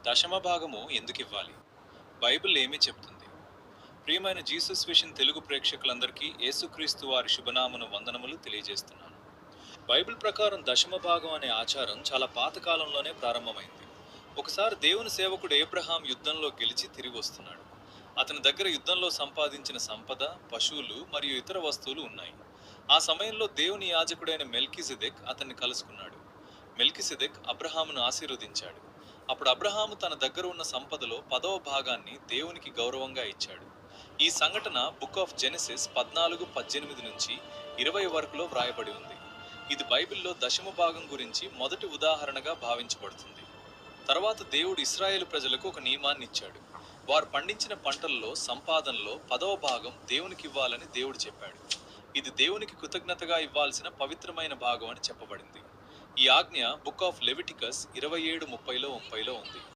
దశమ భాగము ఎందుకు ఇవ్వాలి? బైబిల్ ఏమి చెప్తుంది? ప్రియమైన జీసస్ విషన్ తెలుగు ప్రేక్షకులందరికీ యేసుక్రీస్తు వారి శుభనామను వందనములు తెలియజేస్తున్నాను. బైబిల్ ప్రకారం దశమ భాగం అనే ఆచారం చాలా పాతకాలంలోనే ప్రారంభమైంది. ఒకసారి దేవుని సేవకుడు ఏబ్రహాం యుద్ధంలో గెలిచి తిరిగి వస్తున్నాడు. అతని దగ్గర యుద్ధంలో సంపాదించిన సంపద, పశువులు మరియు ఇతర వస్తువులు ఉన్నాయి. ఆ సమయంలో దేవుని యాజకుడైన మెల్కీసెదెక్ అతన్ని కలుసుకున్నాడు. మెల్కీసెదెక్ అబ్రహామును ఆశీర్వదించాడు. అప్పుడు అబ్రహాము తన దగ్గర ఉన్న సంపదలో 10వ భాగాన్ని దేవునికి గౌరవంగా ఇచ్చాడు. ఈ సంఘటన బుక్ ఆఫ్ జెనెసిస్ 14:18 నుంచి 20 వరకులో వ్రాయబడి ఉంది. ఇది బైబిల్లో దశమ భాగం గురించి మొదటి ఉదాహరణగా భావించబడుతుంది. తర్వాత దేవుడు ఇశ్రాయేలు ప్రజలకు ఒక నియమాన్ని ఇచ్చాడు. వారు పండించిన పంటల్లో సంపాదనలో 10వ భాగం దేవునికి ఇవ్వాలని దేవుడు చెప్పాడు. ఇది దేవునికి కృతజ్ఞతగా ఇవ్వాల్సిన పవిత్రమైన భాగం అని చెప్పబడింది. ఈ ఆజ్ఞ బుక్ ఆఫ్ లెవిటికస్ 27:30-30లో ఉంది.